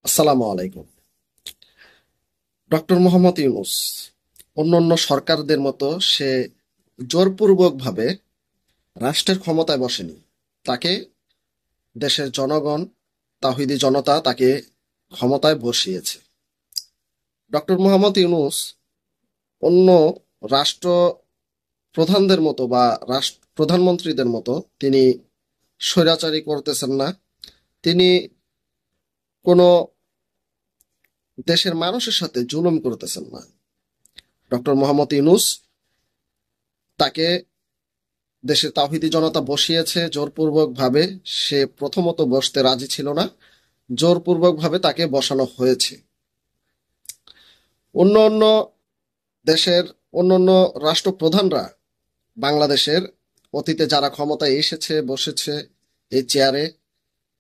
আসসালামু আলাইকুম। ডক্টর মোহাম্মদ ইউনূস অন্যান্য সরকারদের মতো সে জোরপূর্বকভাবে রাষ্ট্রের ক্ষমতায় বসেনি। তাকে দেশের জনগণ, তাওহিদি জনতা তাকে ক্ষমতায় বসিয়েছে। ডক্টর মোহাম্মদ ইউনূস অন্য রাষ্ট্র প্রধানদের মতো বা প্রধানমন্ত্রীদের মতো তিনি স্বৈরাচারী করতেছেন না। তিনি কোনো দেশের মানুষের সাথে জুলুম করতেছেন না। ডক্টর মোহাম্মদ ইউনূস তাকে দেশের তাওহিদি জনতা বসিয়েছে জোরপূর্বক ভাবে। সে প্রথমত বসতে রাজি ছিল না, জোরপূর্বক ভাবে তাকে বসানো হয়েছে। অন্য অন্য দেশের অন্যান্য রাষ্ট্রপ্রধানরা বাংলাদেশের অতীতে যারা ক্ষমতায় এসেছে বসেছে এই চেয়ারে,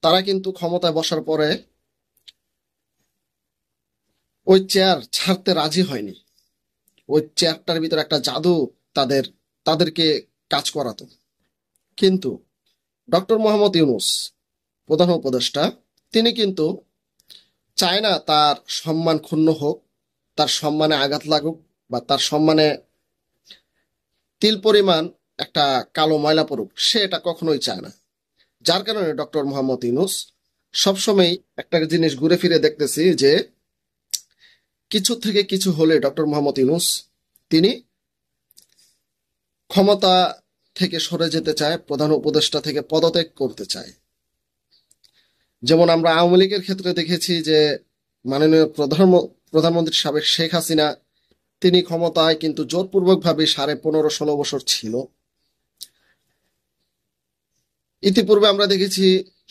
তারা কিন্তু ক্ষমতায় বসার পরে ওই চেয়ার ছাড়তে রাজি হয়নি। ওই চেয়ারটার ভিতরে একটা জাদু তাদের তাদেরকে কাজ করাতো। কিন্তু ডক্টর মোহাম্মদ ইউনূস প্রধান উপদেষ্টা, তিনি কিন্তু চায় না তার সম্মান ক্ষুণ্ণ হোক, তার সম্মানে আঘাত লাগুক, বা তার সম্মানে তিল পরিমাণ একটা কালো ময়লা পড়ুক, সে এটা কখনোই চায় না। যার কারণে ডক্টর মোহাম্মদ ইউনূস সবসময় একটা জিনিস ঘুরে ফিরে দেখতেছি যে কিছু থেকে কিছু হলে ডক্টর মোহাম্মদ ইউনূস তিনি ক্ষমতা থেকে সরে যেতে চায়, প্রধান উপদেষ্টা থেকে পদত্যাগ করতে চায়। যেমন আমরা আওয়ামী লীগের ক্ষেত্রে দেখেছি যে মাননীয় প্রধানমন্ত্রী সাবেক শেখ হাসিনা, তিনি ক্ষমতায় কিন্তু জোরপূর্বক ভাবে 15.5-16 বছর ছিল। ইতিপূর্বে আমরা দেখেছি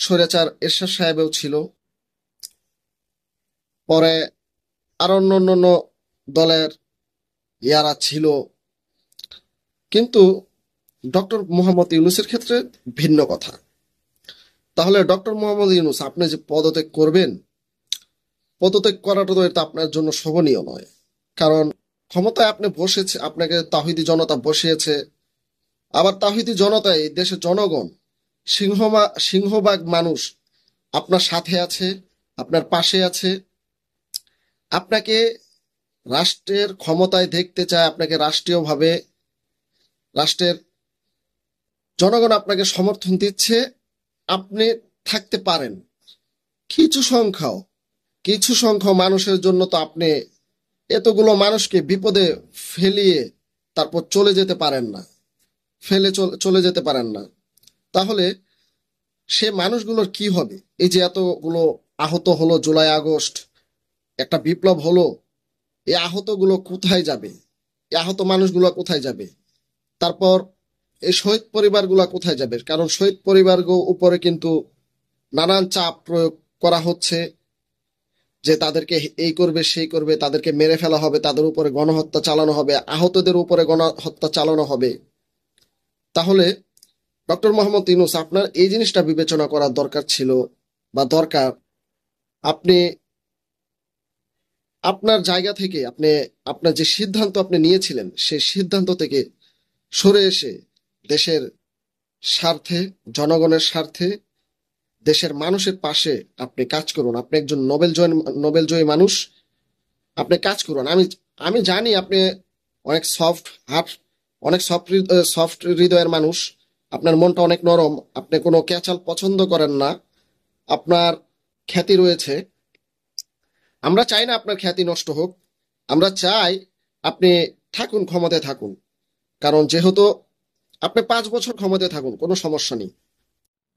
স্বৈরাচার এরশাদ সাহেবও ছিল, পরে আরো অন্য দলের ইয়ারা ছিল। কিন্তু ডক্টর মোহাম্মদ ইউনূসের ক্ষেত্রে ভিন্ন কথা। তাহলে ডক্টর মোহাম্মদ ইউনূস আপনি যে পদত্যাগ করবেন, পদত্যাগ করাটা তো এটা আপনার জন্য শোভনীয় নয়। কারণ ক্ষমতায় আপনি বসেছে, আপনাকে তাওহিদি জনতা বসিয়েছে। আবার তাওহিদি জনতাই দেশের জনগণ, সিংহভাগ মানুষ আপনার সাথে আছে, আপনার পাশে আছে। আপনাকে রাষ্ট্রের ক্ষমতায় দেখতে চায়, আপনাকে রাষ্ট্রীয়ভাবে রাষ্ট্রের জনগণ আপনাকে সমর্থন দিচ্ছে। আপনি থাকতে পারেন। কিছু সংখ্যাও কিছু সংখ্যক মানুষের জন্য তো আপনি এতগুলো মানুষকে বিপদে ফেলিয়ে তারপর চলে যেতে পারেন না, চলে যেতে পারেন না। তাহলে সে মানুষগুলোর কি হবে? এই যে এতগুলো আহত হলো, জুলাই আগস্ট একটা বিপ্লব হলো, এই আহতগুলো কোথায় যাবে? এই আহত মানুষগুলো কোথায় যাবে? তারপর এই শহীদ পরিবারগুলো কোথায় যাবে? কারণ শহীদ পরিবার উপরে কিন্তু নানান চাপ প্রয়োগ করা হচ্ছে যে তাদেরকে এই করবে সেই করবে, তাদেরকে মেরে ফেলা হবে, তাদের উপরে গণহত্যা চালানো হবে, আহতদের উপরে গণহত্যা চালানো হবে। তাহলে ডক্টর মোহাম্মদ ইউনূস আপনার এই জিনিসটা বিবেচনা করার দরকার ছিল, বা দরকার। আপনি আপনার জায়গা থেকে আপনার যে সিদ্ধান্ত আপনি নিয়েছিলেন সেই সিদ্ধান্ত থেকে সরে এসে দেশের স্বার্থে, জনগণের স্বার্থে, দেশের মানুষের পাশে আপনি কাজ করুন। আপনি একজন নোবেল জয়ী মানুষ, আপনি কাজ করুন। আমি আমি জানি আপনি অনেক সফট হার্ট, অনেক সফট হৃদয়ের মানুষ, আপনার মনটা অনেক নরম, আপনি কোনো ক্যাচাল পছন্দ করেন না, আপনার খ্যাতি রয়েছে। আমরা চাই না আপনার খ্যাতি নষ্ট হোক, আমরা চাই আপনি থাকুন, ক্ষমতায় থাকুন। কারণ যেহেতু আপনি 5 বছর ক্ষমতায় থাকুন, কোনো সমস্যা নেই।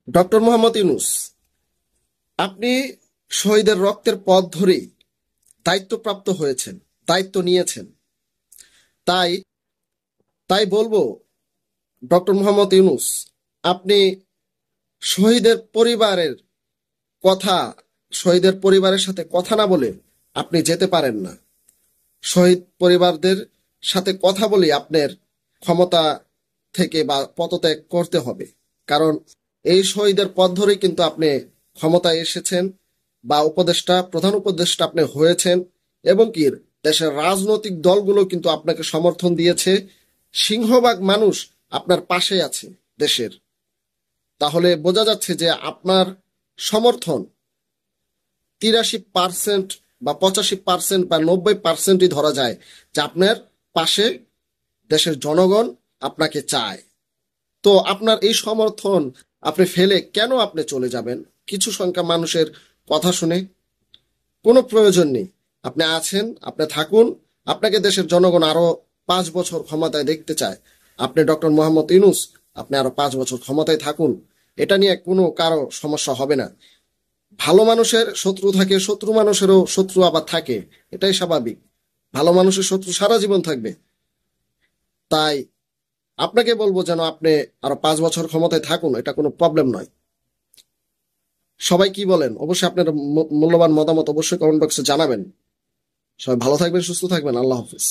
ডক্টর মোহাম্মদ ইউনূস, আপনি শহীদের রক্তের পথ ধরেই দায়িত্বপ্রাপ্ত হয়েছেন, দায়িত্ব নিয়েছেন। তাই তাই বলবো ডক্টর মোহাম্মদ ইউনূস, আপনি শহীদের পরিবারের কথা, শহীদের পরিবারের সাথে কথা না বলে আপনি যেতে পারেন না। শহীদ পরিবারদের সাথে কথা বলে আপনার ক্ষমতা থেকে বা পদত্যাগ করতে হবে। কারণ এই শহীদের পথ ধরেই কিন্তু আপনি ক্ষমতায় এসেছেন, বা প্রধান উপদেষ্টা আপনি হয়েছেন, এবং কি দেশের রাজনৈতিক দলগুলো কিন্তু আপনাকে সমর্থন দিয়েছে। সিংহভাগ মানুষ আপনার পাশে আছে দেশের। তাহলে বোঝা যাচ্ছে যে আপনার সমর্থন 83% বা 85% বা 90%ই ধরা যায় যে আপনার পাশে দেশের জনগণ আপনাকে চায়। তো আপনার এই সমর্থন আপনি ফেলে কেন আপনি চলে যাবেন কিছু সংখ্যা মানুষের কথা শুনে? কোনো প্রয়োজন নেই। আপনি আছেন, আপনি থাকুন। আপনাকে দেশের জনগণ আরো 5 বছর ক্ষমতায় দেখতে চায়। আপনি ডক্টর মোহাম্মদ ইউনূস, আপনি আরো 5 বছর ক্ষমতায় থাকুন। এটা নিয়ে কোনো কারো সমস্যা হবে না। ভালো মানুষের শত্রু থাকে, শত্রু মানুষেরও শত্রু আবার থাকে, এটাই স্বাভাবিক। ভালো মানুষের শত্রু সারা জীবন থাকবে। তাই আপনাকে বলবো যেন আপনি আরো 5 বছর ক্ষমতায় থাকুন, এটা কোনো প্রবলেম নয়। সবাই কি বলেন অবশ্যই আপনার মূল্যবান মতামত অবশ্যই কমেন্ট বক্সে জানাবেন। সবাই ভালো থাকবেন, সুস্থ থাকবেন। আল্লাহ হাফিজ।